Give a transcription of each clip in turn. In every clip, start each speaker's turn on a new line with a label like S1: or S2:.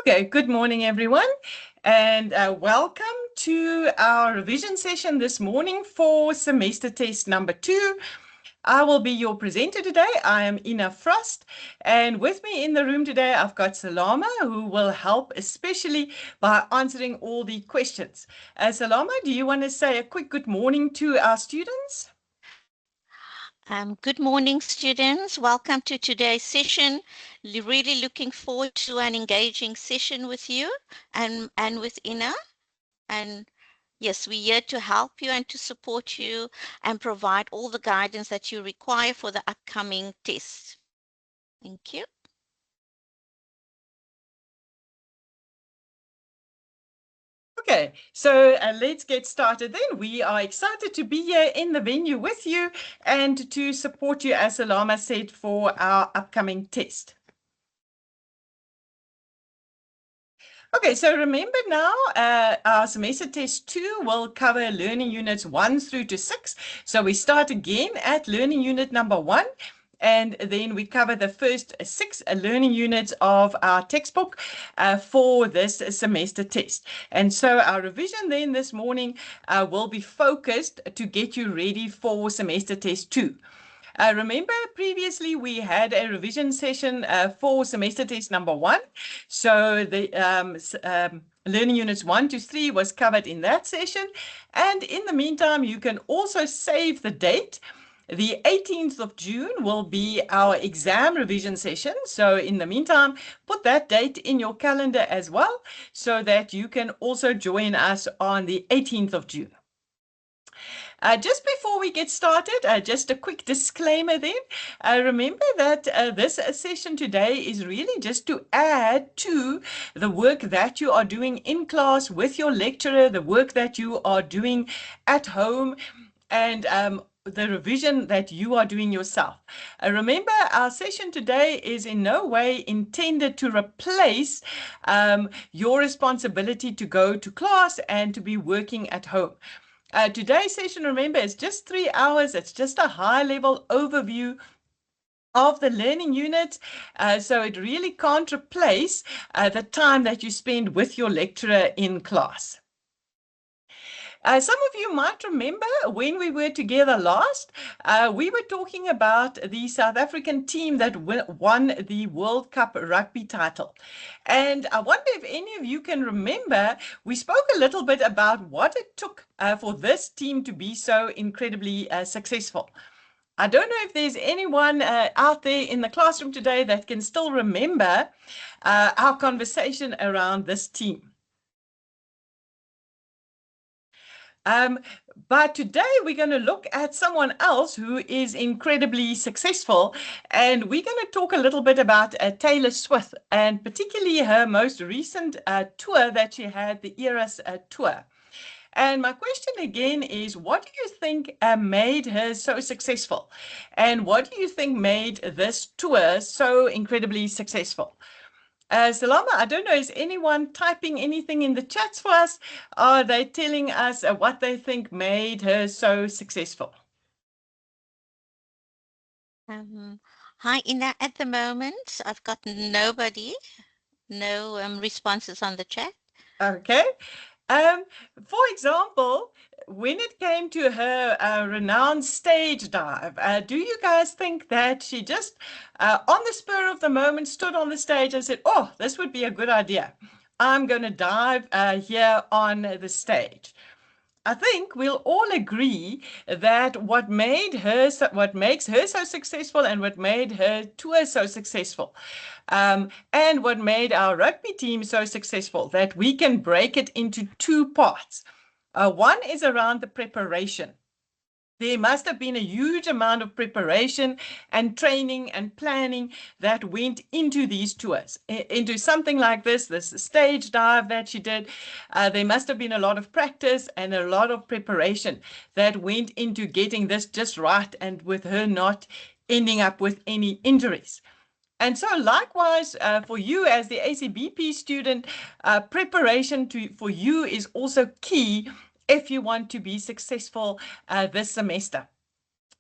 S1: Okay, good morning, everyone, and welcome to our revision session this morning for semester test number 2. I will be your presenter today. I am Ina Frost, and with me in the room today, I've got Salama, who will help especially by answering all the questions. Salama, do you want to say a quick good morning to our students?
S2: Good morning, students. Welcome to today's session. Really looking forward to an engaging session with you and with Ina. And yes, we're here to help you and to support you and provide all the guidance that you require for the upcoming test. Thank you.
S1: Okay, so let's get started then. We are excited to be here in the venue with you and to support you, as Salama said, for our upcoming test. Okay, so remember now, our semester test 2 will cover learning units 1 through to 6. So we start again at learning unit number 1. And then we cover the first 6 learning units of our textbook for this semester test. And so our revision then this morning will be focused to get you ready for semester test 2. Remember, previously we had a revision session for semester test number 1. So the learning units 1 to 3 was covered in that session. And in the meantime, you can also save the date. The 18th of June will be our exam revision session. So in the meantime, put that date in your calendar as well, so that you can also join us on the 18th of June. Just before we get started, just a quick disclaimer then. Remember that this session today is really just to add to the work that you are doing in class with your lecturer, the work that you are doing at home, and the revision that you are doing yourself. Remember, our session today is in no way intended to replace your responsibility to go to class and to be working at home. Today's session, remember, is just 3 hours. It's just a high-level overview of the learning unit, so it really can't replace the time that you spend with your lecturer in class. Some of you might remember when we were together last, we were talking about the South African team that won the World Cup rugby title. And I wonder if any of you can remember, we spoke a little bit about what it took for this team to be so incredibly successful. I don't know if there's anyone out there in the classroom today that can still remember our conversation around this team. But today we're going to look at someone else who is incredibly successful, and we're going to talk a little bit about Taylor Swift, and particularly her most recent tour that she had, the Eras tour. And my question again is, what do you think made her so successful? And what do you think made this tour so incredibly successful? Salama, I don't know, is anyone typing anything in the chats for us? Are they telling us what they think made her so successful?
S2: Hi, Ina. At the moment, I've got nobody, no responses on the chat.
S1: Okay. For example, when it came to her renowned stage dive, do you guys think that she just, on the spur of the moment, stood on the stage and said, oh, this would be a good idea. I'm going to dive here on the stage. I think we'll all agree that what makes her so successful and what made her tour so successful, and what made our rugby team so successful, that we can break it into 2 parts. One is around the preparation. There must have been a huge amount of preparation and training and planning that went into these tours, into something like this stage dive that she did. There must have been a lot of practice and a lot of preparation that went into getting this just right, and with her not ending up with any injuries. And so likewise, for you as the ACBP student, preparation for you is also key if you want to be successful this semester.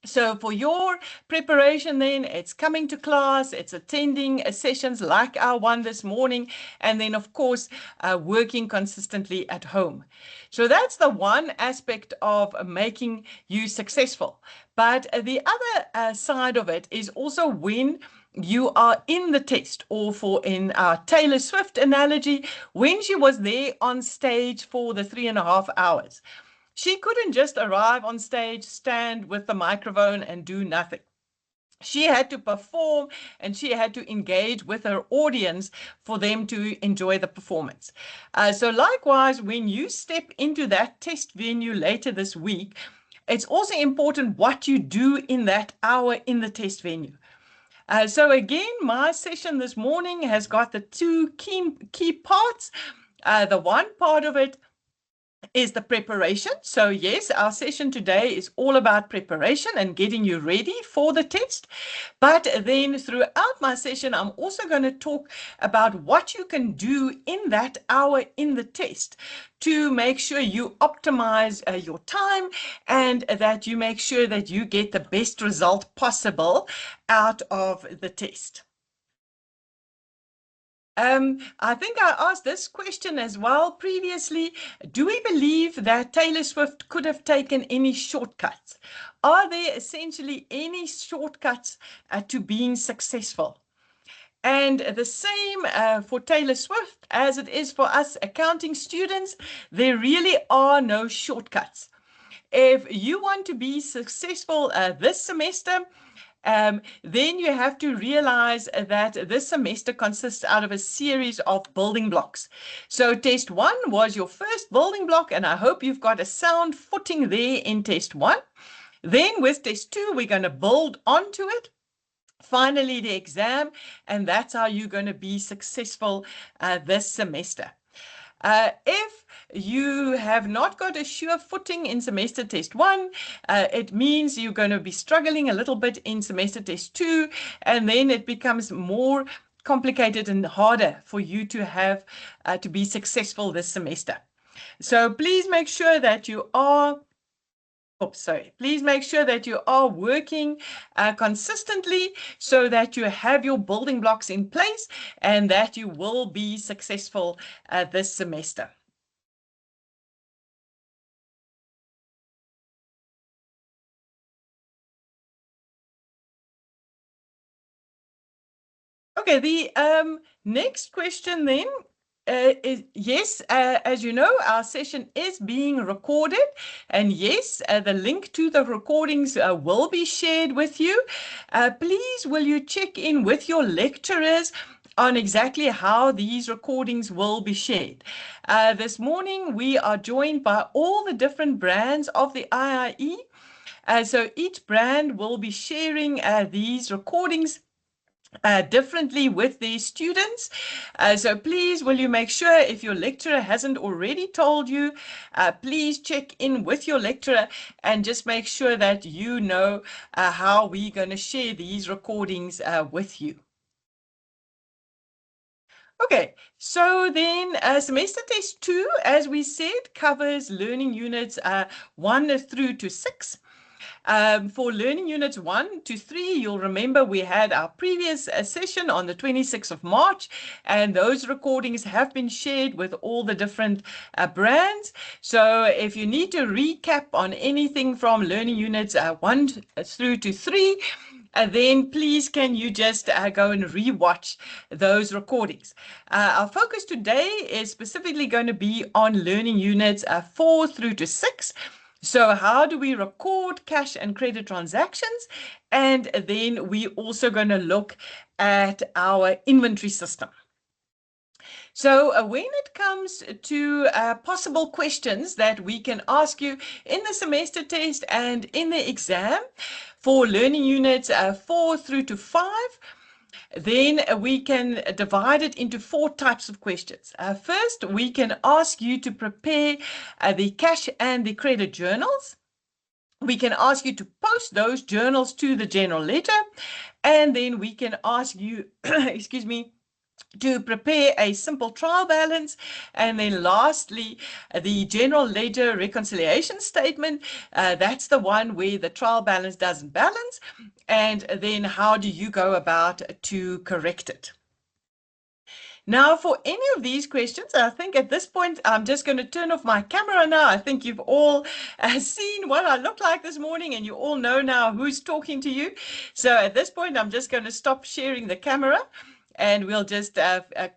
S1: So for your preparation then, it's coming to class, it's attending sessions like our one this morning, and then of course, working consistently at home. So that's the one aspect of making you successful. But the other side of it is also when you are in the test, or for in our Taylor Swift analogy, when she was there on stage for the 3.5 hours. She couldn't just arrive on stage, stand with the microphone, and do nothing. She had to perform and she had to engage with her audience for them to enjoy the performance. So, likewise, when you step into that test venue later this week, it's also important what you do in that hour in the test venue. So again, my session this morning has got the two key parts. The one part of it is the preparation. So yes, our session today is all about preparation and getting you ready for the test. But then throughout my session, I'm also going to talk about what you can do in that hour in the test to make sure you optimize your time and that you make sure that you get the best result possible out of the test. I think I asked this question as well previously. Do we believe that Taylor Swift could have taken any shortcuts? Are there essentially any shortcuts to being successful? And the same for Taylor Swift as it is for us accounting students, there really are no shortcuts. If you want to be successful this semester, then you have to realize that this semester consists out of a series of building blocks. So test one was your first building block, and I hope you've got a sound footing there in test one. Then with test two, we're going to build onto it. Finally, the exam, and that's how you're going to be successful this semester. If you have not got a sure footing in semester test one, it means you're going to be struggling a little bit in semester test two, and then it becomes more complicated and harder for you to have to be successful this semester. So please make sure that you are please make sure that you are working consistently so that you have your building blocks in place and that you will be successful this semester. Okay, the next question then is yes, as you know, our session is being recorded, and yes, the link to the recordings will be shared with you. Please, will you check in with your lecturers on exactly how these recordings will be shared? This morning, we are joined by all the different brands of the IIE. So each brand will be sharing these recordings differently with their students. So please, will you make sure if your lecturer hasn't already told you, please check in with your lecturer and just make sure that you know how we're going to share these recordings with you. Okay, so then semester test 2, as we said, covers learning units 1 through to 6. For learning units 1 to 3, you'll remember we had our previous session on the 26th of March, and those recordings have been shared with all the different brands. So if you need to recap on anything from learning units 1 through to 3, then please can you just go and rewatch those recordings. Our focus today is specifically going to be on learning units 4 through to 6. So how do we record cash and credit transactions? And then we're also going to look at our inventory system. So when it comes to possible questions that we can ask you in the semester test and in the exam for learning units 4 through to 5, then we can divide it into 4 types of questions. First, we can ask you to prepare the cash and the credit journals. We can ask you to post those journals to the general ledger, and then we can ask you, excuse me, to prepare a simple trial balance. And then lastly, the general ledger reconciliation statement. That's the one where the trial balance doesn't balance. And then how do you go about to correct it? Now, for any of these questions, I think at this point, I'm just going to turn off my camera now. I think you've all seen what I look like this morning, and you all know now who's talking to you. So at this point, I'm just going to stop sharing the camera, and we'll just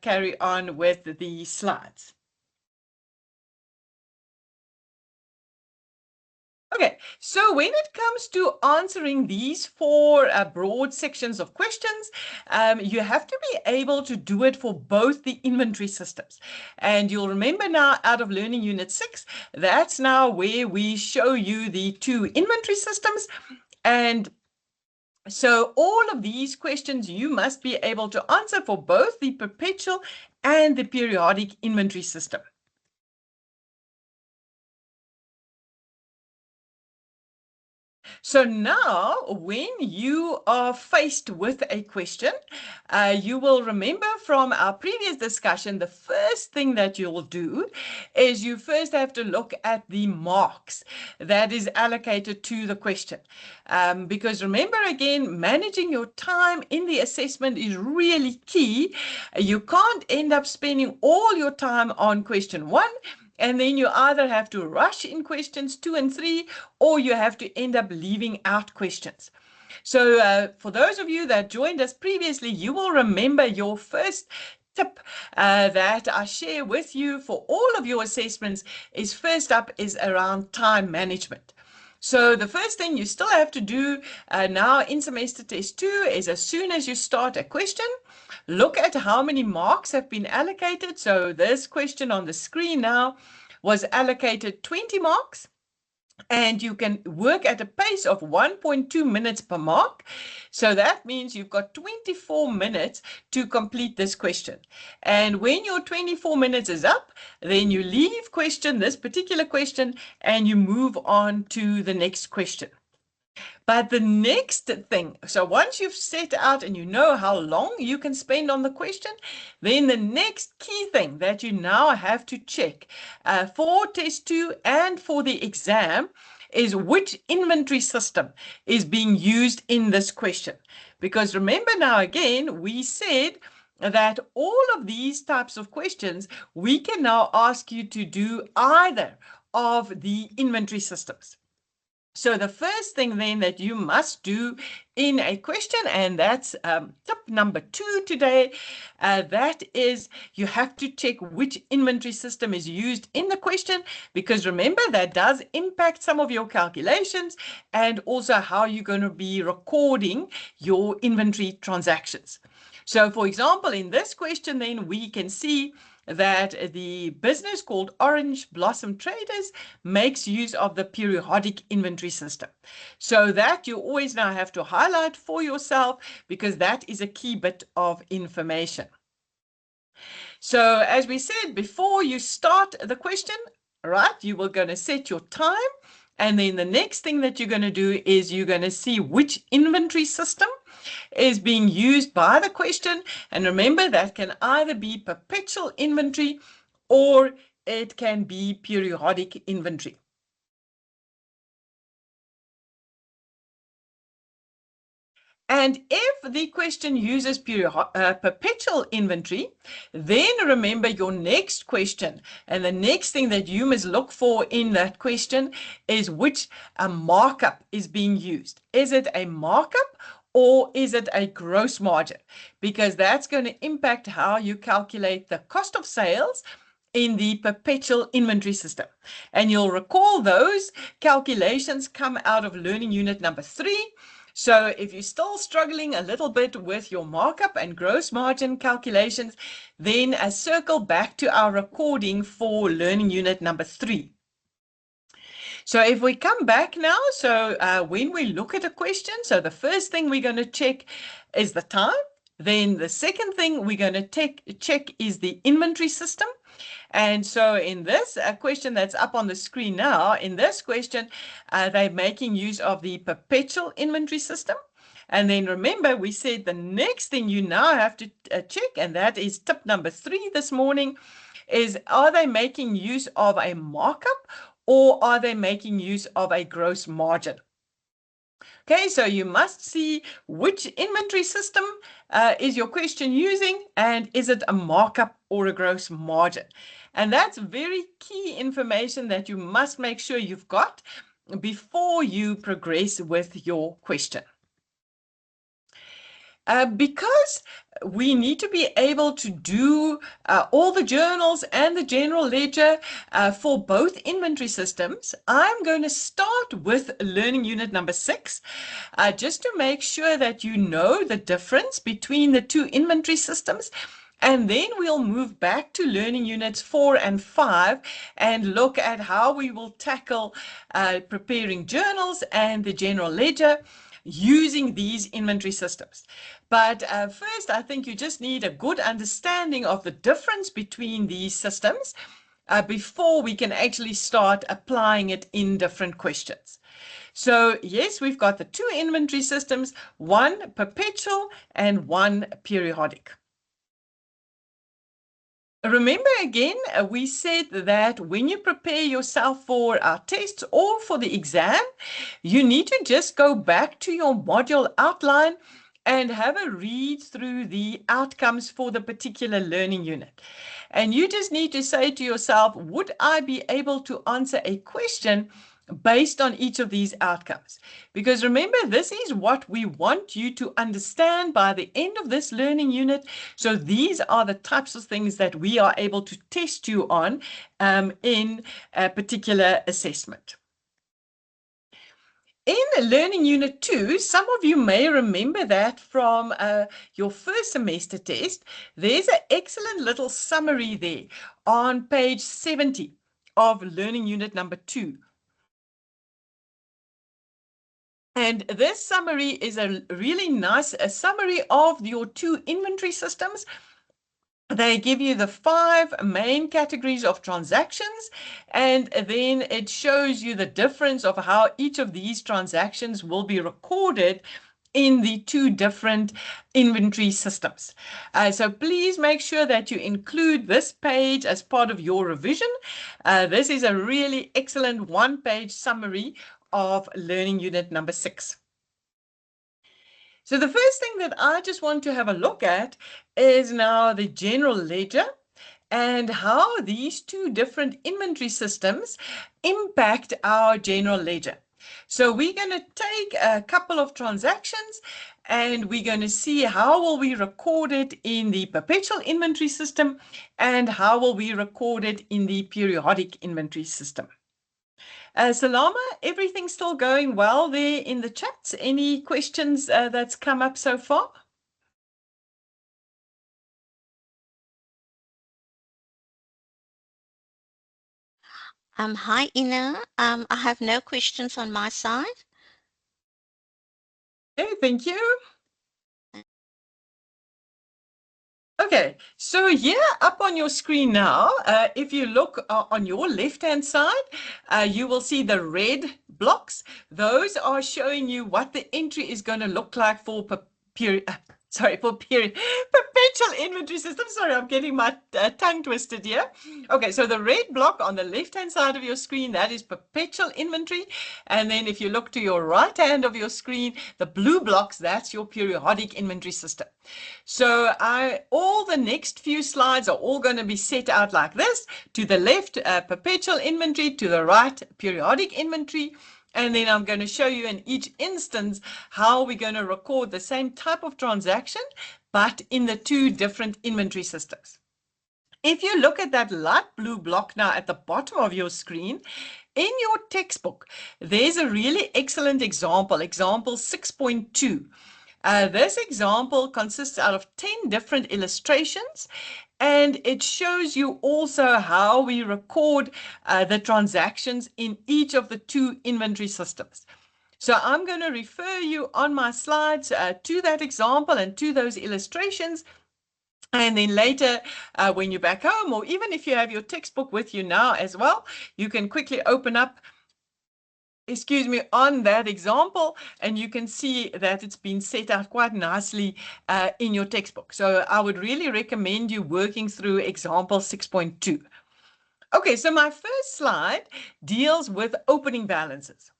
S1: carry on with the slides. Okay, so when it comes to answering these four broad sections of questions, you have to be able to do it for both the inventory systems. And you'll remember now out of Learning Unit 6, that's now where we show you the two inventory systems. And so all of these questions you must be able to answer for both the perpetual and the periodic inventory system. So now, when you are faced with a question, you will remember from our previous discussion, the first thing that you'll do is you first have to look at the marks that is allocated to the question. Because remember again, managing your time in the assessment is really key. You can't end up spending all your time on question 1, and then you either have to rush in questions 2 and 3, or you have to end up leaving out questions. So for those of you that joined us previously, you will remember your first tip that I share with you for all of your assessments is first up is around time management. So the first thing you still have to do now in semester test 2 is as soon as you start a question, look at how many marks have been allocated. So this question on the screen now was allocated 20 marks. And you can work at a pace of 1.2 minutes per mark. So that means you've got 24 minutes to complete this question. And when your 24 minutes is up, then you leave this particular question, and you move on to the next question. But the next thing, so once you've set out and you know how long you can spend on the question, then the next key thing that you now have to check for test 2 and for the exam is which inventory system is being used in this question. Because remember now again, we said that all of these types of questions, we can now ask you to do either of the inventory systems. So the first thing then that you must do in a question, and that's tip number 2 today, that is you have to check which inventory system is used in the question, because remember that does impact some of your calculations and also how you're going to be recording your inventory transactions. So for example, in this question then we can see that the business called Orange Blossom Traders makes use of the periodic inventory system. So that you always now have to highlight for yourself, because that is a key bit of information. So as we said, before you start the question, right, you were going to set your time. And then the next thing that you're going to do is you're going to see which inventory system is being used by the question. And remember, that can either be perpetual inventory or it can be periodic inventory. And if the question uses perpetual inventory, then remember your next question. And the next thing that you must look for in that question is which markup is being used. Is it a markup or is it a gross margin? Because that's going to impact how you calculate the cost of sales in the perpetual inventory system. And you'll recall those calculations come out of learning unit number 3. So if you're still struggling a little bit with your markup and gross margin calculations, then circle back to our recording for learning unit number 3. So if we come back now, so when we look at a question, so the first thing we're going to check is the time. Then the second thing we're going to check is the inventory system. And so in this question that's up on the screen now, in this question, they're making use of the perpetual inventory system. And then remember, we said the next thing you now have to check, and that is tip number 3 this morning, is are they making use of a markup or are they making use of a gross margin? Okay, so you must see which inventory system is your question using, and is it a markup or a gross margin? And that's very key information that you must make sure you've got before you progress with your question. Because we need to be able to do all the journals and the general ledger for both inventory systems, I'm going to start with learning unit number 6, just to make sure that you know the difference between the two inventory systems. And then we'll move back to learning units 4 and 5 and look at how we will tackle preparing journals and the general ledger using these inventory systems. But first, I think you just need a good understanding of the difference between these systems before we can actually start applying it in different questions. So yes, we've got the two inventory systems, one perpetual and one periodic. Remember again, we said that when you prepare yourself for our tests or for the exam, you need to just go back to your module outline and have a read through the outcomes for the particular learning unit. And you just need to say to yourself, would I be able to answer a question based on each of these outcomes? Because remember, this is what we want you to understand by the end of this learning unit. So these are the types of things that we are able to test you on in a particular assessment. In Learning Unit 2, some of you may remember that from your first semester test. There's an excellent little summary there on page 70 of Learning Unit number 2. And this summary is a really nice summary of your two inventory systems. They give you the 5 main categories of transactions, and then it shows you the difference of how each of these transactions will be recorded in the two different inventory systems. So please make sure that you include this page as part of your revision. This is a really excellent one-page summary of learning unit number 6. So the first thing that I just want to have a look at is now the general ledger and how these two different inventory systems impact our general ledger. So we're going to take a couple of transactions and we're going to see how will we record it in the perpetual inventory system and how will we record it in the periodic inventory system. Salama, everything still going well there in the chats? Any questions that's come up so far?
S2: Hi, Ina. I have no questions on my side.
S1: Okay, thank you. Okay, so here up on your screen now, if you look on your left-hand side, you will see the red blocks. Those are showing you what the entry is going to look like for perpetual inventory system. Sorry, I'm getting my tongue twisted here. Okay, so the red block on the left-hand side of your screen, that is perpetual inventory. And then if you look to your right hand of your screen, the blue blocks, that's your periodic inventory system. So all the next few slides are all going to be set out like this. To the left, perpetual inventory. To the right, periodic inventory. And then I'm going to show you in each instance how we're going to record the same type of transaction, but in the two different inventory systems. If you look at that light blue block now at the bottom of your screen, in your textbook, there's a really excellent example, example 6.2. This example consists out of 10 different illustrations, and it shows you also how we record the transactions in each of the two inventory systems. So I'm going to refer you on my slides to that example and to those illustrations. And then later, when you're back home, or even if you have your textbook with you now as well, you can quickly open up on that example, and you can see that it's been set out quite nicely in your textbook. So I would really recommend you working through example 6.2. Okay, so my first slide deals with opening balances.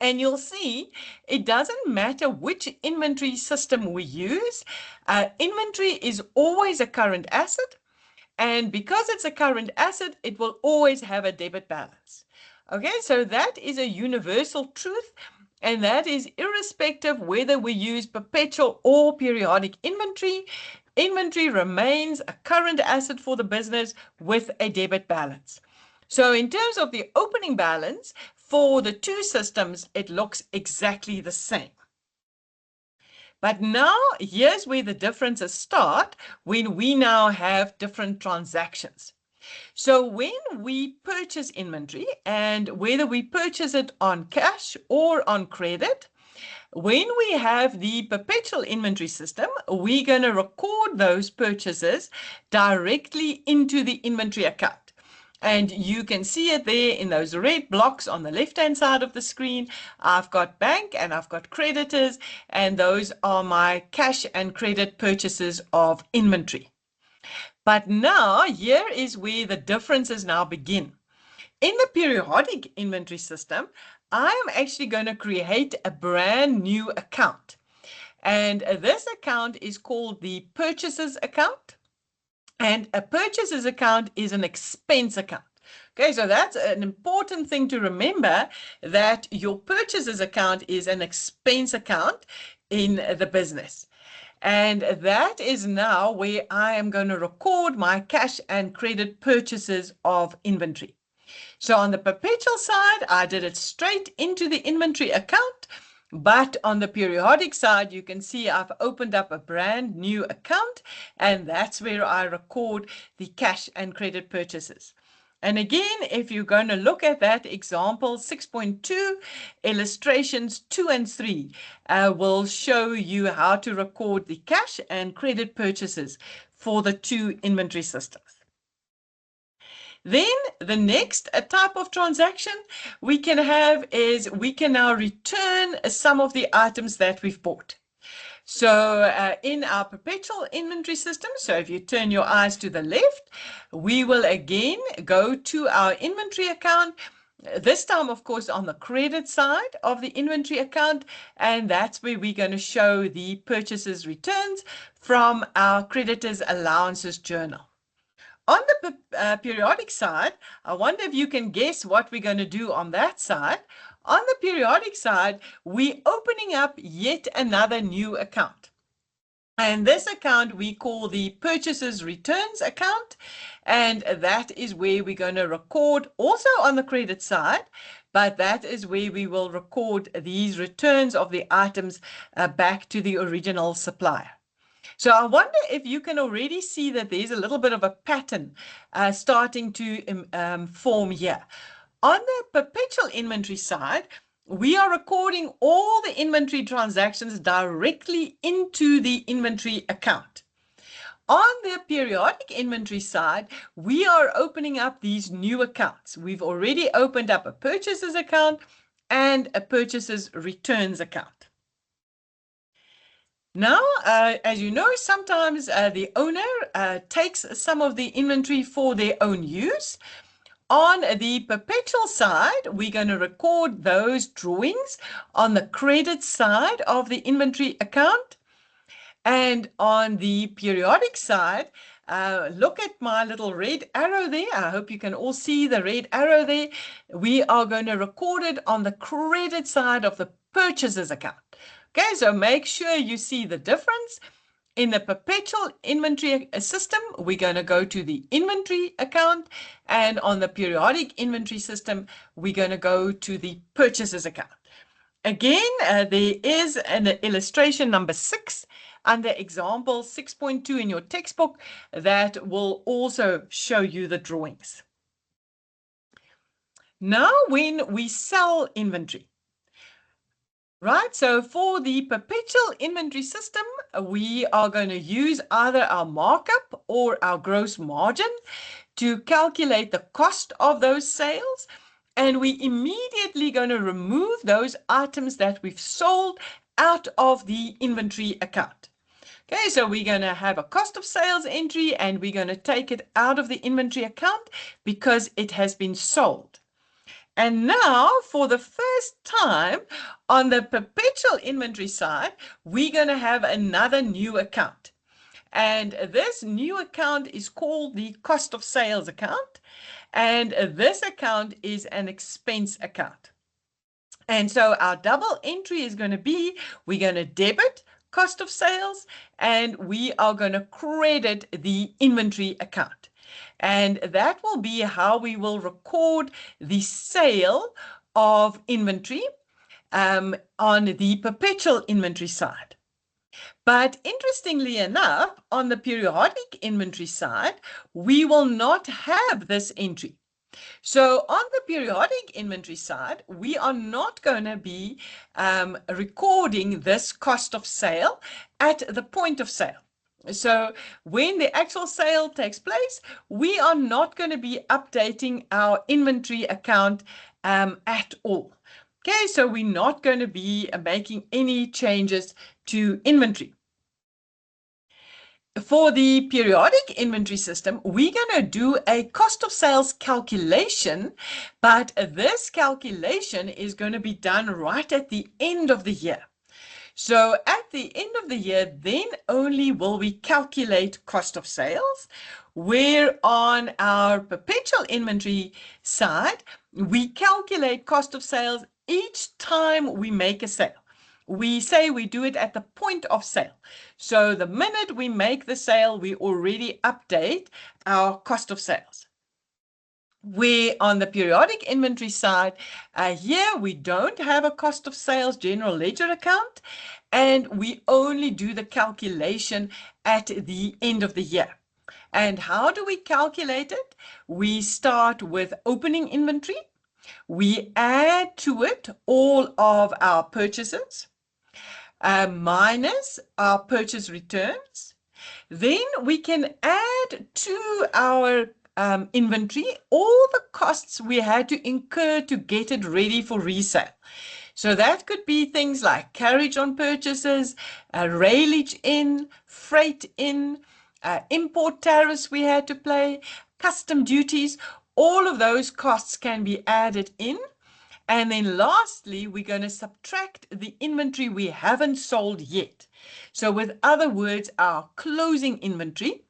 S1: And you'll see it doesn't matter which inventory system we use. Inventory is always a current asset. And because it's a current asset, it will always have a debit balance. Okay, so that is a universal truth, and that is irrespective whether we use perpetual or periodic inventory. Inventory remains a current asset for the business with a debit balance. So in terms of the opening balance for the two systems, it looks exactly the same. But now here's where the differences start when we now have different transactions. So when we purchase inventory, and whether we purchase it on cash or on credit, when we have the perpetual inventory system, we're going to record those purchases directly into the inventory account. And you can see it there in those red blocks on the left-hand side of the screen. I've got bank and I've got creditors, and those are my cash and credit purchases of inventory. But now here is where the differences now begin. In the periodic inventory system, I am actually going to create a brand new account. And this account is called the purchases account. And a purchases account is an expense account. Okay, so that's an important thing to remember, that your purchases account is an expense account in the business. And that is now where I am going to record my cash and credit purchases of inventory. So on the perpetual side, I did it straight into the inventory account. But on the periodic side, you can see I've opened up a brand new account, and that's where I record the cash and credit purchases. And again, if you're going to look at that example 6.2, illustrations 2 and 3 will show you how to record the cash and credit purchases for the two inventory systems. Then the next type of transaction we can have is we can now return some of the items that we've bought. So in our perpetual inventory system, so if you turn your eyes to the left, we will again go to our inventory account. This time, of course, on the credit side of the inventory account, and that's where we're going to show the purchases returns from our creditors allowances journal. On the periodic side, I wonder if you can guess what we're going to do on that side. On the periodic side, we're opening up yet another new account. And this account we call the purchases returns account. And that is where we're going to record also on the credit side, but that is where we will record these returns of the items back to the original supplier. So I wonder if you can already see that there's a little bit of a pattern starting to form here. On the perpetual inventory side, we are recording all the inventory transactions directly into the inventory account. On the periodic inventory side, we are opening up these new accounts. We've already opened up a purchases account and a purchases returns account. Now, as you know, sometimes the owner takes some of the inventory for their own use. On the perpetual side, we're going to record those drawings on the credit side of the inventory account. And on the periodic side, look at my little red arrow there. I hope you can all see the red arrow there. We are going to record it on the credit side of the purchases account. Okay, so make sure you see the difference. In the perpetual inventory system, we're going to go to the inventory account, and on the periodic inventory system, we're going to go to the purchases account. Again, there is an illustration number 6 under example 6.2 in your textbook that will also show you the drawings. Now, when we sell inventory, right, so for the perpetual inventory system, we are going to use either our markup or our gross margin to calculate the cost of those sales. And we immediately going to remove those items that we've sold out of the inventory account. Okay, so we're going to have a cost of sales entry and we're going to take it out of the inventory account because it has been sold. And now, for the first time on the perpetual inventory side, we're going to have another new account. And this new account is called the cost of sales account. And this account is an expense account. And so our double entry is going to be, we're going to debit cost of sales and we are going to credit the inventory account. And that will be how we will record the sale of inventory on the perpetual inventory side. But interestingly enough, on the periodic inventory side, we will not have this entry. So on the periodic inventory side, we are not going to be recording this cost of sale at the point of sale. So when the actual sale takes place, we are not going to be updating our inventory account at all. Okay, so we're not going to be making any changes to inventory. For the periodic inventory system, we're going to do a cost of sales calculation, but this calculation is going to be done right at the end of the year. So at the end of the year, then only will we calculate cost of sales, where on our perpetual inventory side, we calculate cost of sales each time we make a sale. We say we do it at the point of sale. So the minute we make the sale, we already update our cost of sales. Where on the periodic inventory side, here we don't have a cost of sales general ledger account, and we only do the calculation at the end of the year. And how do we calculate it? We start with opening inventory. We add to it all of our purchases, minus our purchase returns. Then we can add to our inventory all the costs we had to incur to get it ready for resale. So that could be things like carriage on purchases, railage in, freight in, import tariffs we had to pay, custom duties. All of those costs can be added in. And then lastly, we're going to subtract the inventory we haven't sold yet. So with other words, our closing inventory,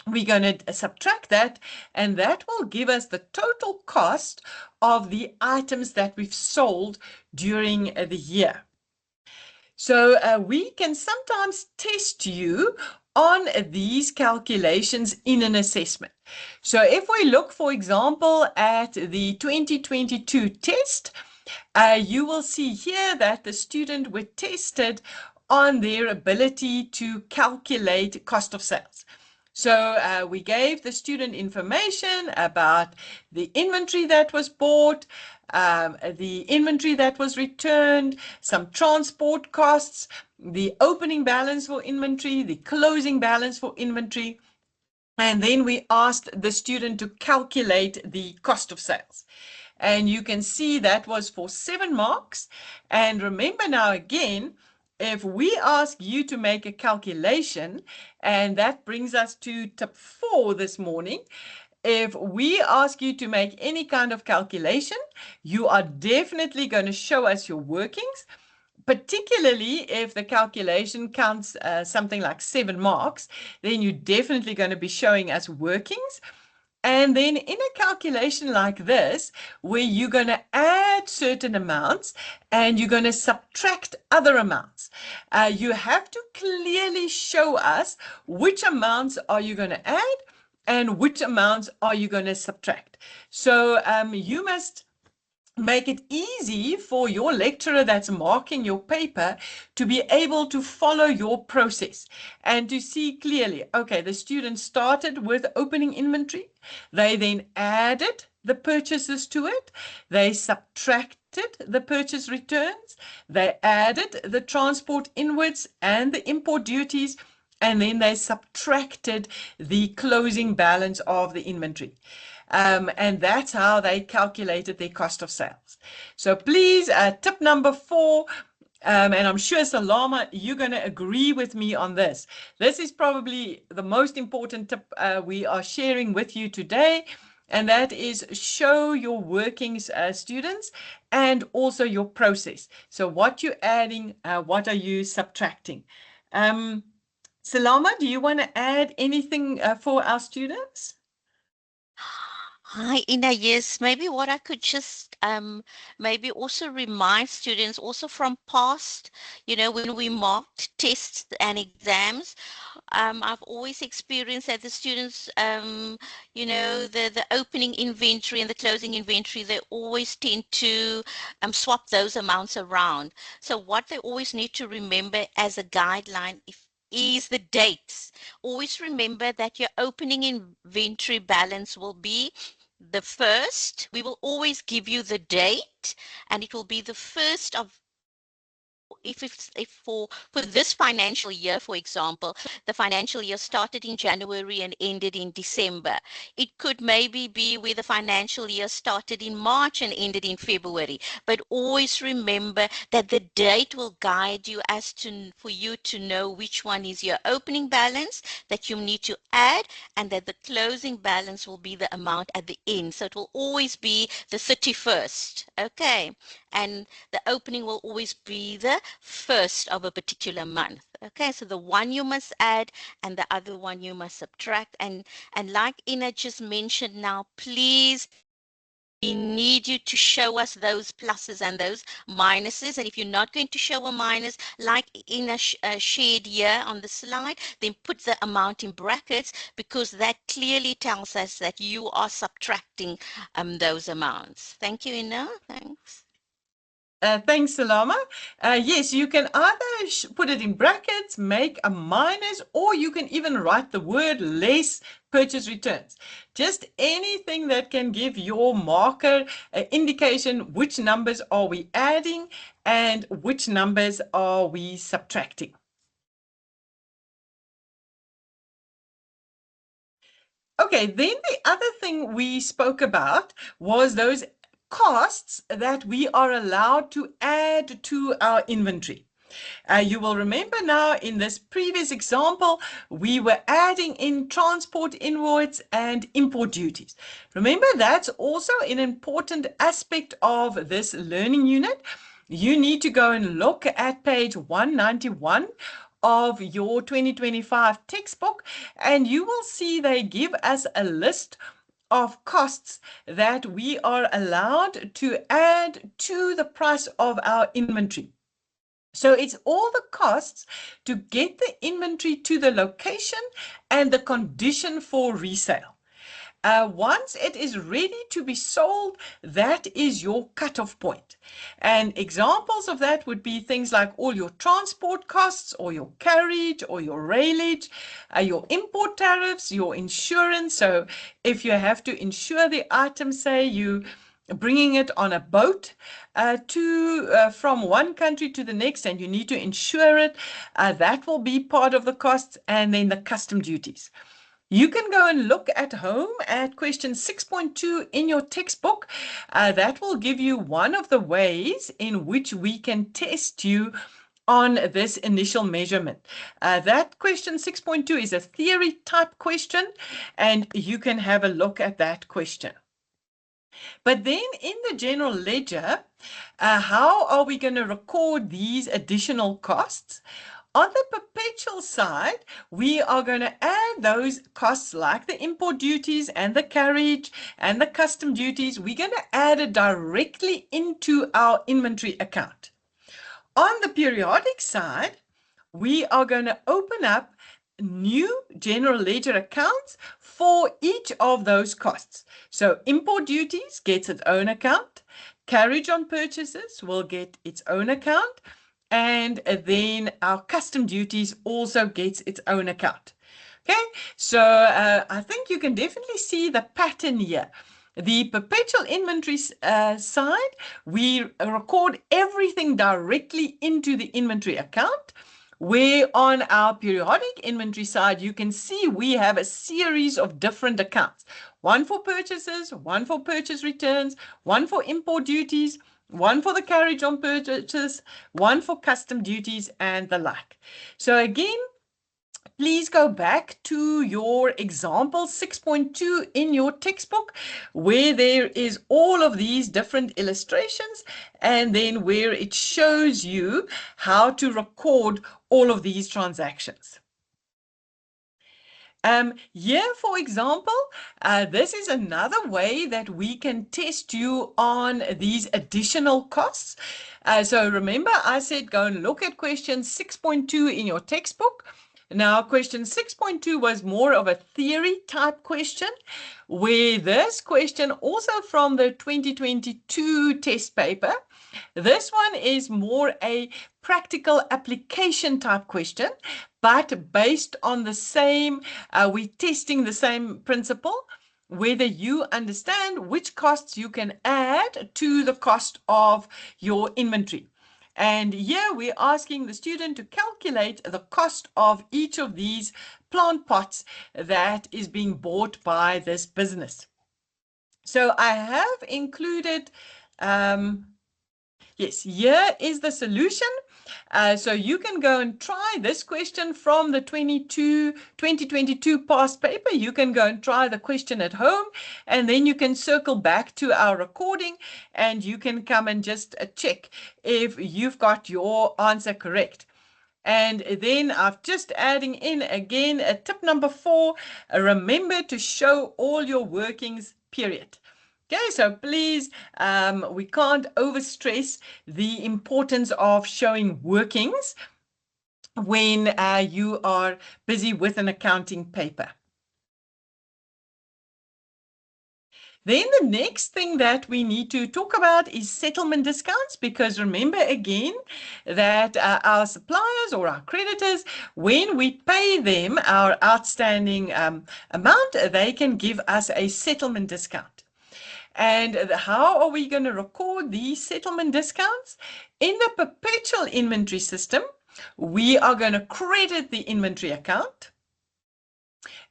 S1: we're going to subtract that, and that will give us the total cost of the items that we've sold during the year. So we can sometimes test you on these calculations in an assessment. So if we look, for example, at the 2022 test, you will see here that the student were tested on their ability to calculate cost of sales. So we gave the student information about the inventory that was bought, the inventory that was returned, some transport costs, the opening balance for inventory, the closing balance for inventory. And then we asked the student to calculate the cost of sales. And you can see that was for 7 marks. And remember now again, if we ask you to make a calculation, and that brings us to tip 4 this morning, if we ask you to make any kind of calculation, you are definitely going to show us your workings, particularly if the calculation counts something like 7 marks, then you're definitely going to be showing us workings. And then in a calculation like this, where you're going to add certain amounts and you're going to subtract other amounts, you have to clearly show us which amounts are you going to add and which amounts are you going to subtract. So you must make it easy for your lecturer that's marking your paper to be able to follow your process and to see clearly, okay, the student started with opening inventory. They then added the purchases to it. They subtracted the purchase returns. They added the transport inwards and the import duties. And then they subtracted the closing balance of the inventory. And that's how they calculated their cost of sales. So please, tip number 4, and I'm sure, Salama, you're going to agree with me on this. This is probably the most important tip we are sharing with you today, and that is show your workings, students, and also your process. So what you're adding, what are you subtracting? Salama, do you want to add anything for our students?
S2: Hi, Ina. Yes, maybe what I could just maybe also remind students also from past, when we marked tests and exams, I've always experienced that the students, the opening inventory and the closing inventory, they always tend to swap those amounts around. So what they always need to remember as a guideline is the dates. Always remember that your opening inventory balance will be the first. We will always give you the date, and it will be the first of if for this financial year, for example, the financial year started in January and ended in December. It could maybe be where the financial year started in March and ended in February. But always remember that the date will guide you as to for you to know which one is your opening balance that you need to add, and that the closing balance will be the amount at the end. So it will always be the 31st. Okay. And the opening will always be the first of a particular month. Okay, so the one you must add and the other one you must subtract. And like Ina just mentioned now, please, we need you to show us those pluses and those minuses. And if you're not going to show a minus, like Ina shared here on the slide, then put the amount in brackets, because that clearly tells us that you are subtracting those amounts. Thank you, Ina. Thanks.
S1: Thanks, Salama. Yes, you can either put it in brackets, make a minus, or you can even write the word less purchase returns. Just anything that can give your marker an indication which numbers are we adding and which numbers are we subtracting. Okay, then the other thing we spoke about was those costs that we are allowed to add to our inventory. You will remember now in this previous example, we were adding in transport invoice and import duties. Remember, that's also an important aspect of this learning unit. You need to go and look at page 191 of your 2025 textbook, and you will see they give us a list of costs that we are allowed to add to the price of our inventory. So it's all the costs to get the inventory to the location and the condition for resale. Once it is ready to be sold, that is your cutoff point. And examples of that would be things like all your transport costs, or your carriage, or your railage, your import tariffs, your insurance. So if you have to insure the item, say you bringing it on a boat from one country to the next, and you need to insure it, that will be part of the costs, and then the custom duties. You can go and look at home at question 6.2 in your textbook. That will give you one of the ways in which we can test you on this initial measurement. That question 6.2 is a theory type question, and you can have a look at that question. But then in the general ledger, how are we going to record these additional costs? On the perpetual side, we are going to add those costs like the import duties and the carriage and the custom duties. We're going to add it directly into our inventory account. On the periodic side, we are going to open up new general ledger accounts for each of those costs. So import duties gets its own account. Carriage on purchases will get its own account. And then our custom duties also gets its own account. Okay, so I think you can definitely see the pattern here. The perpetual inventory side, we record everything directly into the inventory account. where on our periodic inventory side, you can see we have a series of different accounts. One for purchases, one for purchase returns, one for import duties, one for the carriage on purchase, one for custom duties, and the like. So again, please go back to your example 6.2 in your textbook, where there is all of these different illustrations, and then where it shows you how to record all of these transactions. Here, for example, this is another way that we can test you on these additional costs. So remember, I said go and look at question 6.2 in your textbook. Now, question 6.2 was more of a theory type question, where this question, also from the 2022 test paper, this one is more a practical application type question, but based on the same, we're testing the same principle, whether you understand which costs you can add to the cost of your inventory. And here we're asking the student to calculate the cost of each of these plant pots that is being bought by this business. So I have included, yes, here is the solution. So you can go and try this question from the 2022 past paper. You can go and try the question at home, and then you can circle back to our recording, and you can come and just check if you've got your answer correct. And then I'm just adding in again a tip number 4. Remember to show all your workings, period. Okay, so please, we can't overstress the importance of showing workings when you are busy with an accounting paper. Then the next thing that we need to talk about is settlement discounts, because remember again that our suppliers or our creditors, when we pay them our outstanding amount, they can give us a settlement discount. And how are we going to record these settlement discounts? In the perpetual inventory system, we are going to credit the inventory account.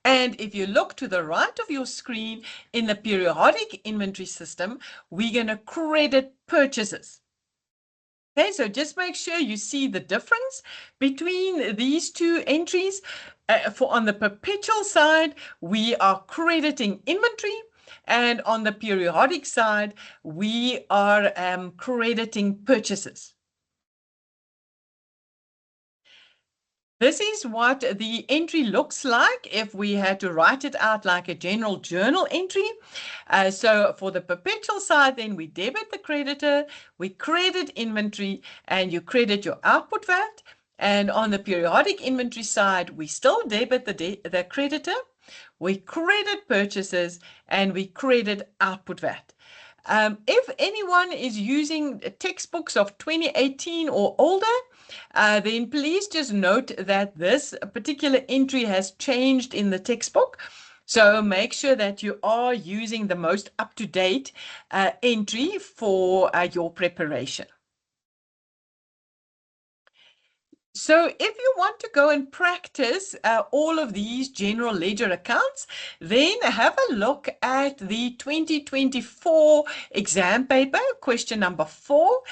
S1: And if you look to the right of your screen, in the periodic inventory system, we're going to credit purchases. Okay, so just make sure you see the difference between these two entries. For on the perpetual side, we are crediting inventory, and on the periodic side, we are crediting purchases. This is what the entry looks like if we had to write it out like a general journal entry. So for the perpetual side, then we debit the creditor, we credit inventory, and you credit your output VAT. And on the periodic inventory side, we still debit the creditor, we credit purchases, and we credit output VAT. If anyone is using textbooks of 2018 or older, then please just note that this particular entry has changed in the textbook. So make sure that you are using the most up-to-date entry for your preparation. So if you want to go and practice all of these general ledger accounts, then have a look at the 2024 exam paper, question number 4.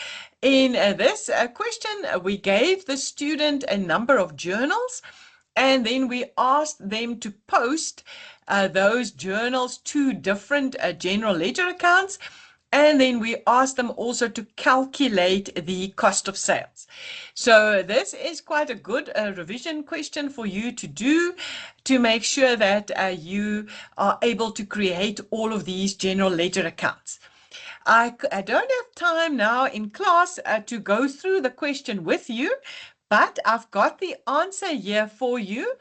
S1: In this question, we gave the student a number of journals, and then we asked them to post those journals to different general ledger accounts. And then we asked them also to calculate the cost of sales. So this is quite a good revision question for you to do to make sure that you are able to create all of these general ledger accounts. I don't have time now in class to go through the question with you, but I've got the answer here for you.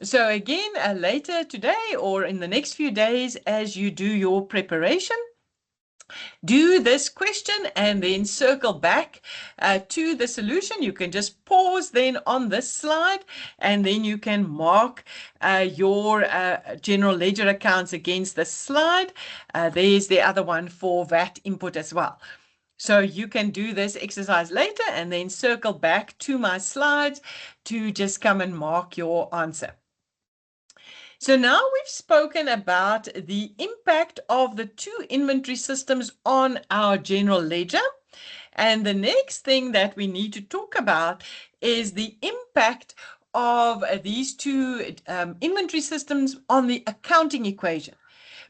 S1: So again, later today or in the next few days as you do your preparation, do this question and then circle back to the solution. You can just pause then on this slide, and then you can mark your general ledger accounts against the slide. There's the other one for VAT input as well. So you can do this exercise later and then circle back to my slides to just come and mark your answer. So now we've spoken about the impact of the two inventory systems on our general ledger. And the next thing that we need to talk about is the impact of these two inventory systems on the accounting equation.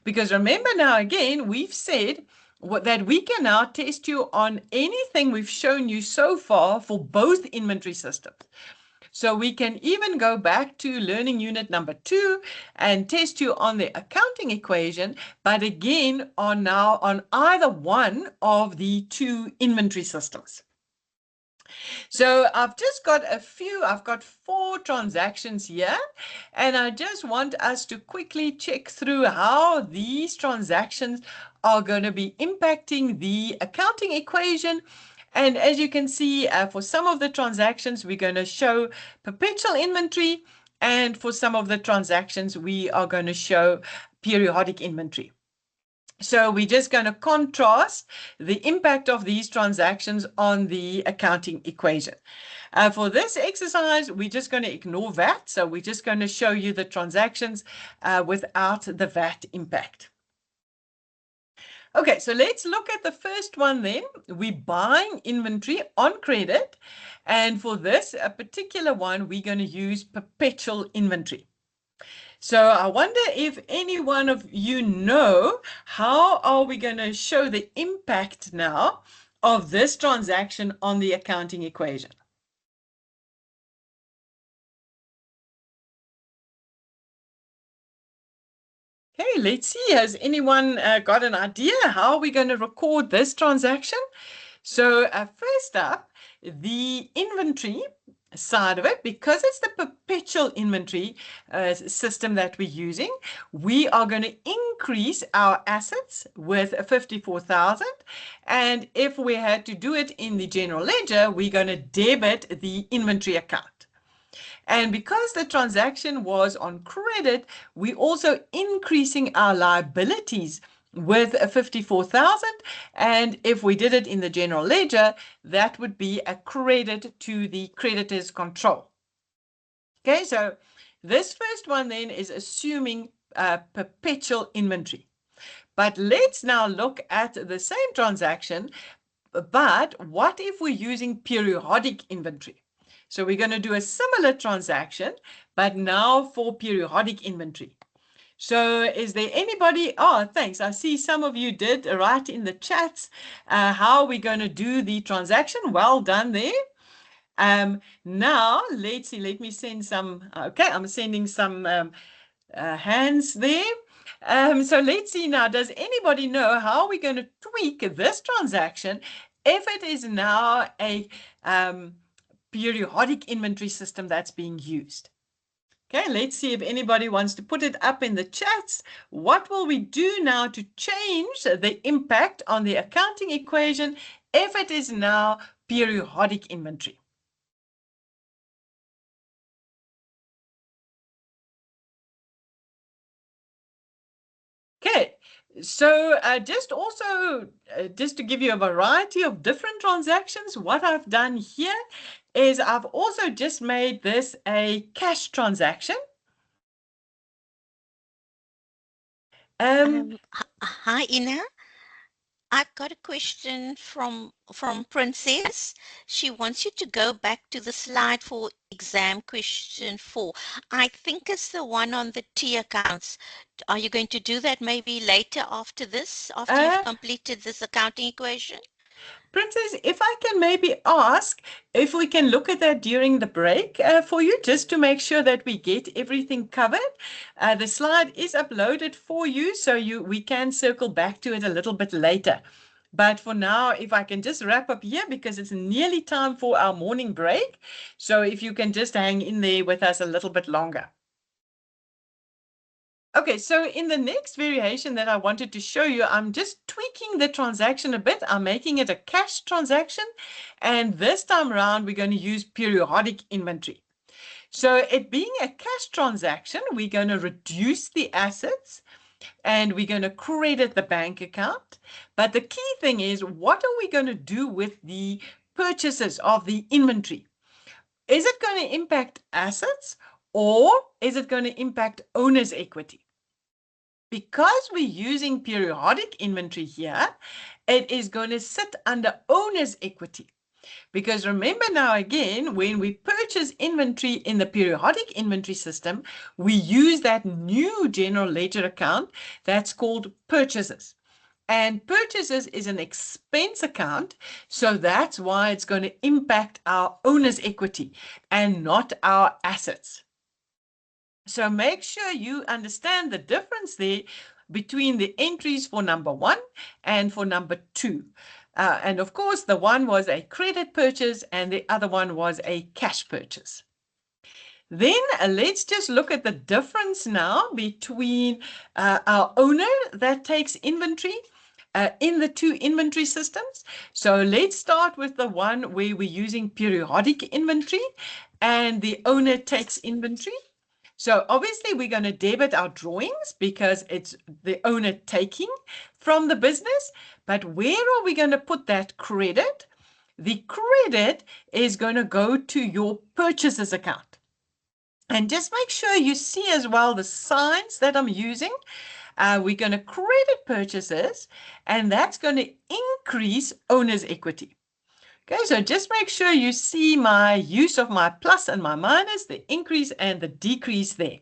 S1: Because remember now, again, we've said that we can now test you on anything we've shown you so far for both inventory systems. So we can even go back to learning unit number 2 and test you on the accounting equation, but again now on either one of the two inventory systems. So I've just got I've got 4 transactions here, and I just want us to quickly check through how these transactions are going to be impacting the accounting equation. And as you can see, for some of the transactions, we're going to show perpetual inventory, and for some of the transactions, we are going to show periodic inventory. So we're just going to contrast the impact of these transactions on the accounting equation. For this exercise, we're just going to ignore VAT. So we're just going to show you the transactions without the VAT impact. Okay, so let's look at the first one then. We're buying inventory on credit. And for this particular one, we're going to use perpetual inventory. So I wonder if any one of you know, how are we going to show the impact now of this transaction on the accounting equation? Okay, let's see. Has anyone got an idea how are we going to record this transaction? So first up, the inventory side of it, because it's the perpetual inventory system that we're using, we are going to increase our assets with 54,000. And if we had to do it in the general ledger, we're going to debit the inventory account. And because the transaction was on credit, we're also increasing our liabilities with 54,000. And if we did it in the general ledger, that would be a credit to the creditor's control. Okay, so this first one then is assuming perpetual inventory. But let's now look at the same transaction, but what if we're using periodic inventory? So we're going to do a similar transaction, but now for periodic inventory. So is there anybody? Oh, thanks. I see some of you did write in the chats how we're going to do the transaction. Well done there. Now, let's see. Let me send some. Okay, I'm sending some hands there. So let's see now. Does anybody know how we're going to tweak this transaction if it is now a periodic inventory system that's being used? Okay, let's see if anybody wants to put it up in the chats. What will we do now to change the impact on the accounting equation if it is now periodic inventory? Okay, so just to give you a variety of different transactions, what I've done here is I've also just made this a cash transaction.
S2: Hi, Ina. I've got a question from Princess. She wants you to go back to the slide for exam question 4. I think it's the one on the T accounts. Are you going to do that maybe later after this, after you've completed this accounting equation?
S1: Princess, if I can maybe ask if we can look at that during the break for you, just to make sure that we get everything covered. The slide is uploaded for you, so we can circle back to it a little bit later. But for now, if I can just wrap up here because it's nearly time for our morning break. So if you can just hang in there with us a little bit longer. Okay, so in the next variation that I wanted to show you, I'm just tweaking the transaction a bit. I'm making it a cash transaction. And this time around, we're going to use periodic inventory. So it being a cash transaction, we're going to reduce the assets and we're going to credit the bank account. But the key thing is, what are we going to do with the purchases of the inventory? Is it going to impact assets or is it going to impact owner's equity? Because we're using periodic inventory here, it is going to sit under owner's equity. Because remember now again, when we purchase inventory in the periodic inventory system, we use that new general ledger account that's called purchases. And purchases is an expense account, so that's why it's going to impact our owner's equity and not our assets. So make sure you understand the difference there between the entries for number 1 and for number 2. And of course, the one was a credit purchase and the other one was a cash purchase. Then let's just look at the difference now between our owner that takes inventory in the two inventory systems. So let's start with the one where we're using periodic inventory and the owner takes inventory. So obviously we're going to debit our drawings because it's the owner taking from the business. But where are we going to put that credit? The credit is going to go to your purchases account. And just make sure you see as well the signs that I'm using. We're going to credit purchases, and that's going to increase owner's equity. Okay, so just make sure you see my use of my plus and my minus, the increase and the decrease there.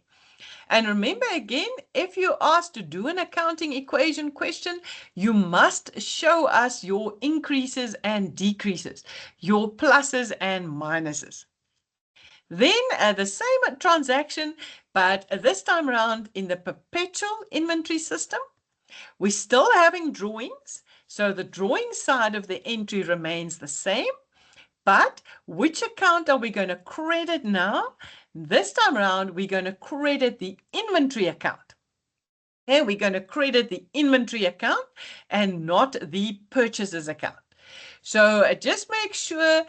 S1: And remember again, if you're asked to do an accounting equation question, you must show us your increases and decreases, your pluses and minuses. Then the same transaction, but this time around in the perpetual inventory system, we're still having drawings. So the drawing side of the entry remains the same. But which account are we going to credit now? This time around, we're going to credit the inventory account. Okay, we're going to credit the inventory account and not the purchases account. So just make sure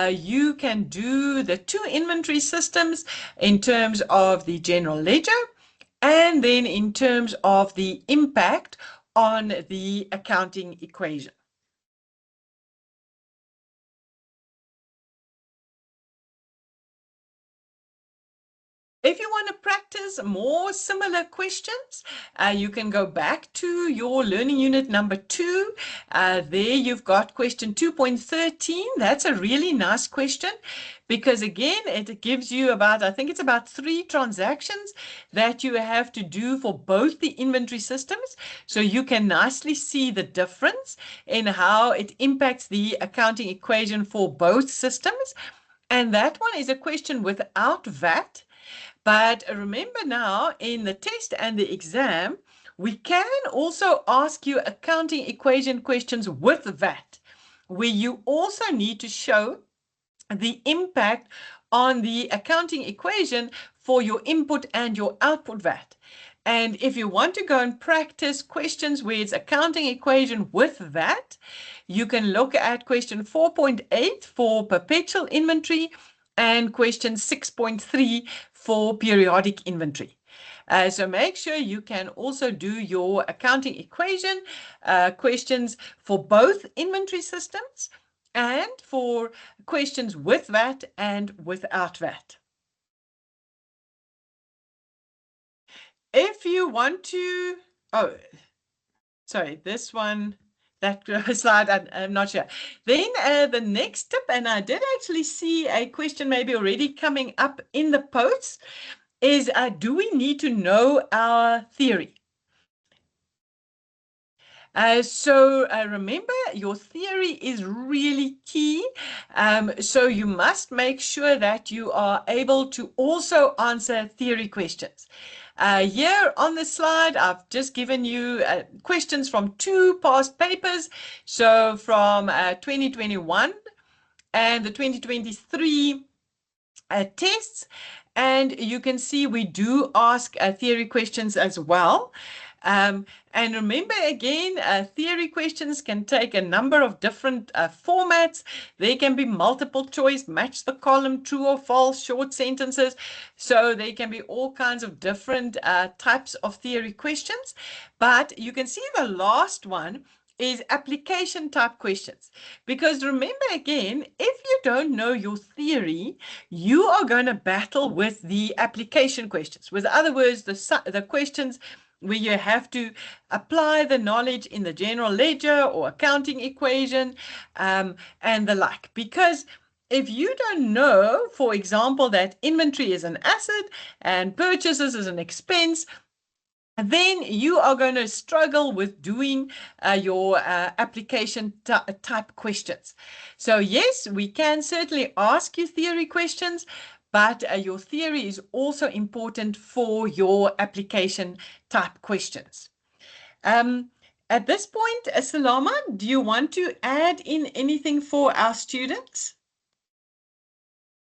S1: you can do the two inventory systems in terms of the general ledger and then in terms of the impact on the accounting equation. If you want to practice more similar questions, you can go back to your learning unit number 2. There you've got question 2.13. That's a really nice question because again, it gives you about, I think it's about 3 transactions that you have to do for both the inventory systems. So you can nicely see the difference in how it impacts the accounting equation for both systems. And that one is a question without VAT. But remember now, in the test and the exam, we can also ask you accounting equation questions with VAT, where you also need to show the impact on the accounting equation for your input and your output VAT. And if you want to go and practice questions where it's accounting equation with VAT, you can look at question 4.8 for perpetual inventory and question 6.3 for periodic inventory. So make sure you can also do your accounting equation questions for both inventory systems and for questions with VAT and without VAT. If you want to, sorry, this one, that slide, I'm not sure. Then the next tip, and I did actually see a question maybe already coming up in the post, is do we need to know our theory? So remember, your theory is really key. So you must make sure that you are able to also answer theory questions. Here on the slide, I've just given you questions from 2 past papers. So from 2021 and the 2023 tests. And you can see we do ask theory questions as well. And remember again, theory questions can take a number of different formats. There can be multiple choice, match the column, true or false, short sentences. So there can be all kinds of different types of theory questions. But you can see the last one is application type questions. Because remember again, if you don't know your theory, you are going to battle with the application questions. With other words, the questions where you have to apply the knowledge in the general ledger or accounting equation and the like. Because if you don't know, for example, that inventory is an asset and purchases is an expense, then you are going to struggle with doing your application type questions. So yes, we can certainly ask you theory questions, but your theory is also important for your application type questions. At this point, Salama, do you want to add in anything for our students?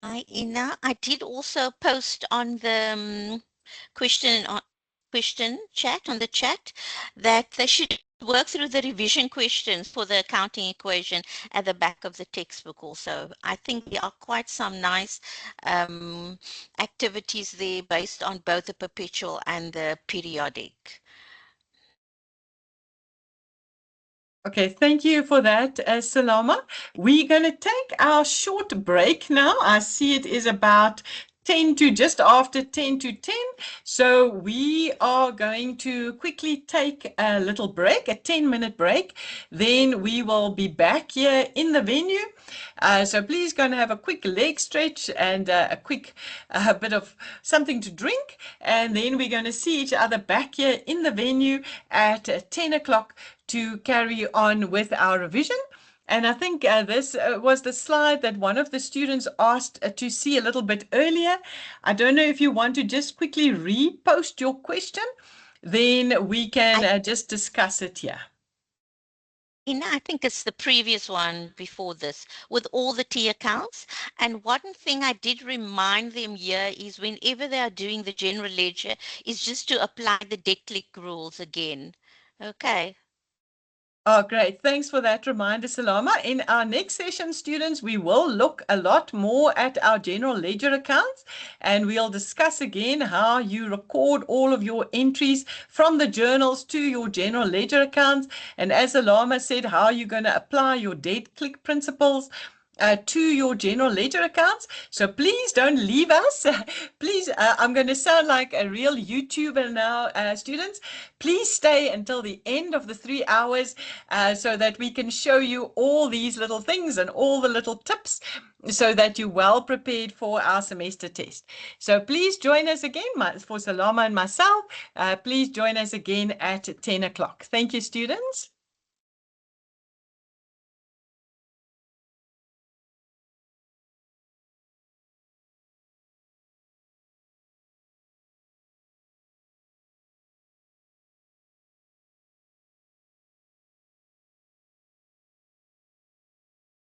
S2: Hi, Ina. I did also post on the question chat on the chat that they should work through the revision questions for the accounting equation at the back of the textbook also. I think there are quite some nice activities there based on both the perpetual and the periodic.
S1: Okay, thank you for that, Salama. We're going to take our short break now. I see it is about 10 to just after 10 to 10. So we are going to quickly take a little break, a 10-minute break. Then we will be back here in the venue. So please go and have a quick leg stretch and a quick bit of something to drink. And then we're going to see each other back here in the venue at 10 o'clock to carry on with our revision. And I think this was the slide that one of the students asked to see a little bit earlier. I don't know if you want to just quickly repost your question, then we can just discuss it here.
S2: Ina, I think it's the previous one before this with all the T accounts. And one thing I did remind them here is whenever they are doing the general ledger is just to apply the debt click rules again. Okay.
S1: Oh, great. Thanks for that reminder, Salama. In our next session, students, we will look a lot more at our general ledger accounts, and we'll discuss again how you record all of your entries from the journals to your general ledger accounts. And as Salama said, how you're going to apply your debt click principles to your general ledger accounts. So please don't leave us. Please, I'm going to sound like a real YouTuber now, students. Please stay until the end of the 3 hours so that we can show you all these little things and all the little tips so that you're well prepared for our semester test. So please join us again for Salama and myself. Please join us again at 10 o'clock. Thank you, students.